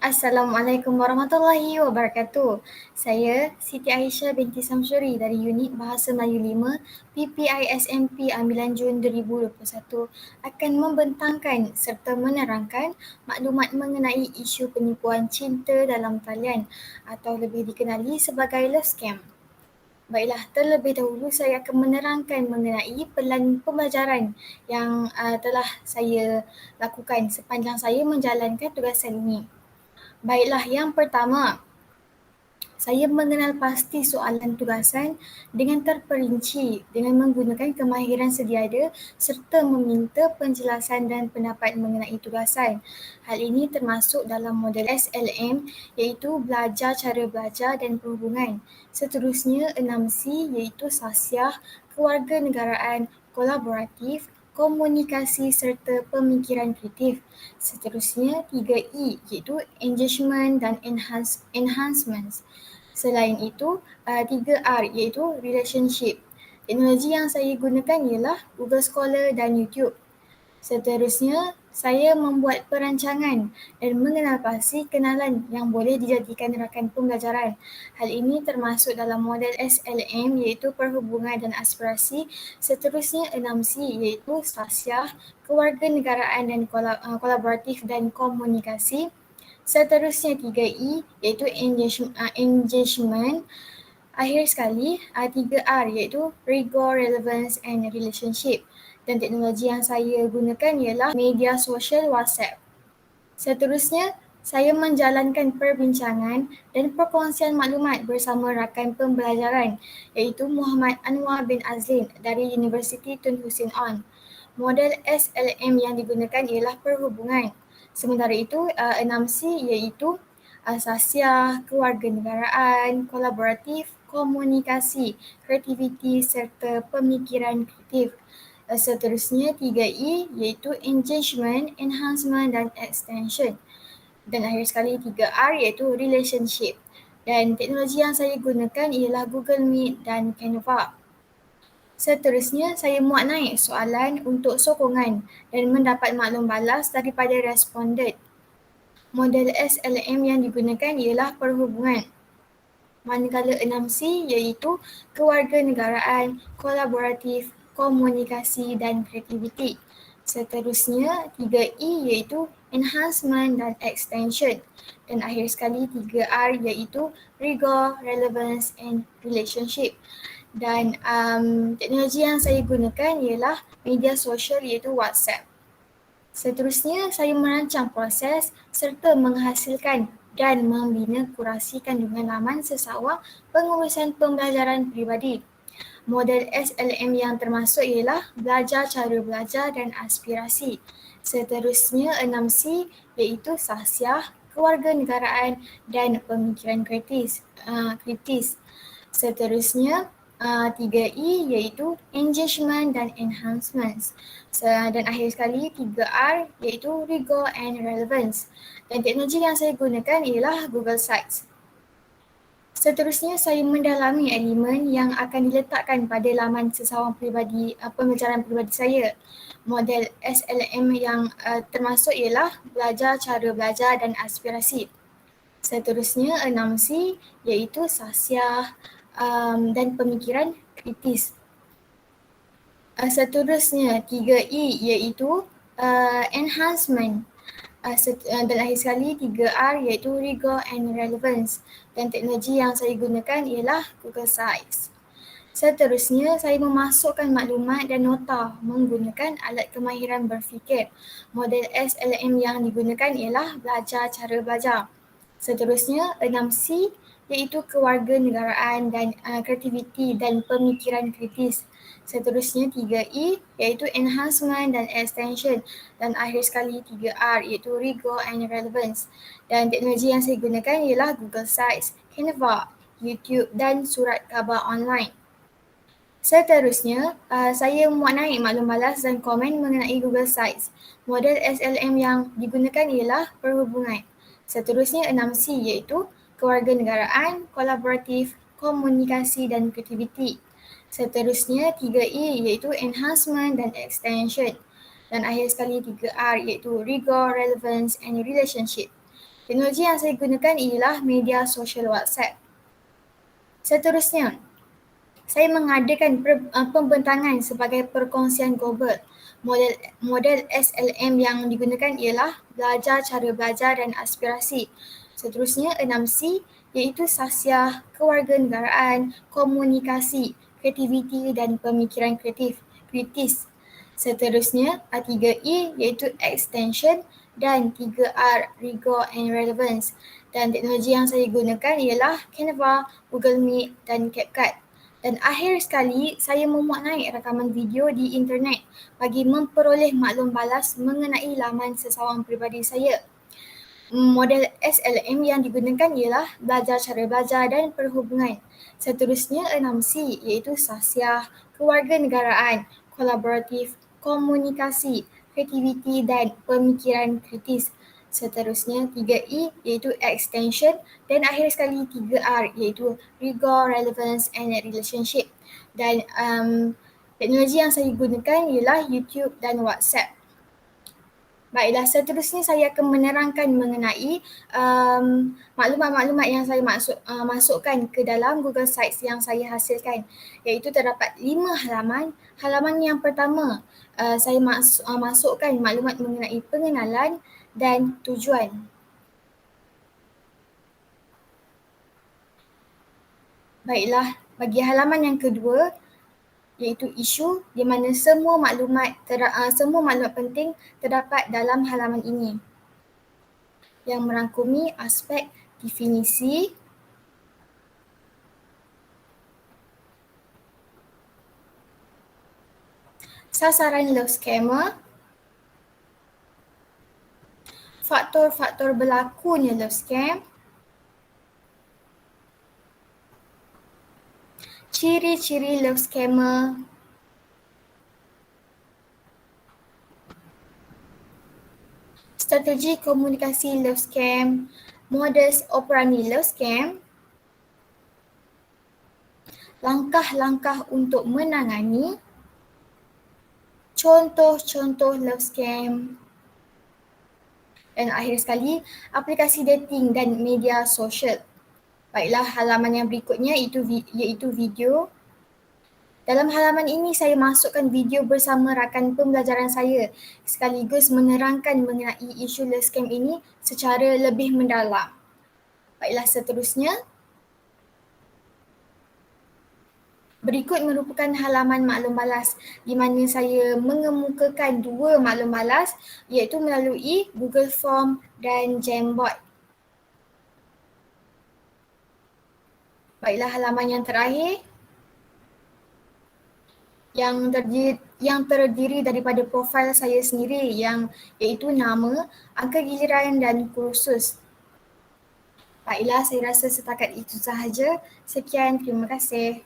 Assalamualaikum warahmatullahi wabarakatuh. Saya Siti Aisyah binti Samsuri dari Unit Bahasa Melayu 5 PPISMP Ambilan Jun 2021 akan membentangkan serta menerangkan maklumat mengenai isu penipuan cinta dalam talian atau lebih dikenali sebagai love scam. Baiklah, terlebih dahulu saya akan menerangkan mengenai pelan pembelajaran yang telah saya lakukan sepanjang saya menjalankan tugasan ini. Baiklah, yang pertama, saya mengenal pasti soalan tugasan dengan terperinci dengan menggunakan kemahiran sediada serta meminta penjelasan dan pendapat mengenai tugasan. Hal ini termasuk dalam model SLM iaitu belajar cara belajar dan perhubungan. Seterusnya 6C iaitu sasiah, kewarganegaraan, kolaboratif, komunikasi serta pemikiran kreatif. Seterusnya 3E iaitu engagement dan enhancements. Selain itu, 3R iaitu relationship. Teknologi yang saya gunakan ialah Google Scholar dan YouTube. Seterusnya, saya membuat perancangan dan mengenal pasti kenalan yang boleh dijadikan rakan pembelajaran. Hal ini termasuk dalam model SLM iaitu perhubungan dan aspirasi. Seterusnya 6C iaitu sasiah, kewarganegaraan dan kolaboratif dan komunikasi. Seterusnya 3E iaitu engagement. Akhir sekali 3R iaitu rigor, relevance and relationship. Dan teknologi yang saya gunakan ialah media sosial WhatsApp. Seterusnya, saya menjalankan perbincangan dan perkongsian maklumat bersama rakan pembelajaran iaitu Muhammad Anwar bin Azlin dari Universiti Tun Hussein On. Model SLM yang digunakan ialah perhubungan. Sementara itu, 6C iaitu sasiah, kewarganegaraan, kolaboratif, komunikasi, kreativiti serta pemikiran kreatif. Seterusnya 3E iaitu engagement, enhancement dan extension. Dan akhir sekali 3R iaitu relationship. Dan teknologi yang saya gunakan ialah Google Meet dan Canva. Seterusnya, saya muat naik soalan untuk sokongan dan mendapat maklum balas daripada responden. Model SLM yang digunakan ialah perhubungan. Manakala 6C iaitu kewarganegaraan, kolaboratif, komunikasi dan kreativiti. Seterusnya 3E iaitu enhancement dan extension. Dan akhir sekali 3R iaitu rigor, relevance and relationship. Dan teknologi yang saya gunakan ialah media sosial iaitu WhatsApp. Seterusnya, saya merancang proses serta menghasilkan dan membina kurasi kandungan laman sesawang pengurusan pembelajaran peribadi. Model SLM yang termasuk ialah belajar cara belajar dan aspirasi. Seterusnya 6C iaitu sasiah, kewarganegaraan dan pemikiran kritis. Seterusnya 3E iaitu engagement dan enhancements. Dan akhir sekali 3R iaitu rigor and relevance. Dan teknologi yang saya gunakan ialah Google Sites. Seterusnya saya mendalami elemen yang akan diletakkan pada laman sesawang peribadi pembelajaran peribadi saya. Model SLM yang termasuk ialah belajar cara belajar dan aspirasi. Seterusnya 6C iaitu sasiah dan pemikiran kritis. Seterusnya 3E iaitu enhancement. Dan akhir sekali 3R iaitu rigor and relevance. Dan teknologi yang saya gunakan ialah Google Sites. Seterusnya, saya memasukkan maklumat dan nota menggunakan alat kemahiran berfikir. Model SLM yang digunakan ialah belajar cara belajar. Seterusnya, 6C iaitu kewarganegaraan dan kreativiti dan pemikiran kritis. Seterusnya 3E iaitu enhancement dan extension. Dan akhir sekali 3R iaitu rigor and relevance. Dan teknologi yang saya gunakan ialah Google Sites, Canva, YouTube dan surat khabar online. Seterusnya, saya muat naik maklum balas dan komen mengenai Google Sites. Model SLM yang digunakan ialah perhubungan. Seterusnya 6C iaitu kewarganegaraan, kolaboratif, komunikasi dan kreativiti. Seterusnya 3E iaitu enhancement dan extension. Dan akhir sekali 3R iaitu rigor, relevance and relationship. Teknologi yang saya gunakan ialah media sosial WhatsApp. Seterusnya, saya mengadakan pembentangan sebagai perkongsian global. Model SLM yang digunakan ialah belajar, cara belajar dan aspirasi. Seterusnya 6C iaitu sasiah, kewarganegaraan, komunikasi, kreativiti dan pemikiran kritis. Seterusnya 3E iaitu extension dan 3R rigor and relevance. Dan teknologi yang saya gunakan ialah Canva, Google Meet dan CapCut. Dan akhir sekali, saya memuat naik rakaman video di internet bagi memperoleh maklum balas mengenai laman sesawang peribadi saya. Model SLM yang digunakan ialah belajar cara belajar dan perhubungan. Seterusnya 6C iaitu sasiah, kewarganegaraan, kolaboratif, komunikasi, kreativiti dan pemikiran kritis. Seterusnya 3E iaitu extension dan akhir sekali 3R iaitu rigor, relevance and relationship. Dan teknologi yang saya gunakan ialah YouTube dan WhatsApp. Baiklah, seterusnya saya akan menerangkan mengenai maklumat-maklumat yang saya masukkan ke dalam Google Sites yang saya hasilkan, iaitu terdapat 5 halaman. Halaman yang pertama, saya masukkan maklumat mengenai pengenalan dan tujuan. Baiklah, bagi halaman yang kedua, iaitu isu di mana semua maklumat penting terdapat dalam halaman ini yang merangkumi aspek definisi, sasaran love scammer, faktor-faktor berlakunya love scam, ciri-ciri love scammer, strategi komunikasi love scam, modus operandi love scam, langkah-langkah untuk menangani, contoh-contoh love scam, dan akhir sekali aplikasi dating dan media sosial. Baiklah, halaman yang berikutnya iaitu video. Dalam halaman ini saya masukkan video bersama rakan pembelajaran saya sekaligus menerangkan mengenai isu love scam ini secara lebih mendalam. Baiklah, seterusnya. Berikut merupakan halaman maklum balas di mana saya mengemukakan 2 maklum balas iaitu melalui Google Form dan Jamboard. Baiklah, halaman yang terakhir yang terdiri daripada profil saya sendiri iaitu nama, angka giliran dan kursus. Baiklah, saya rasa setakat itu sahaja. Sekian, terima kasih.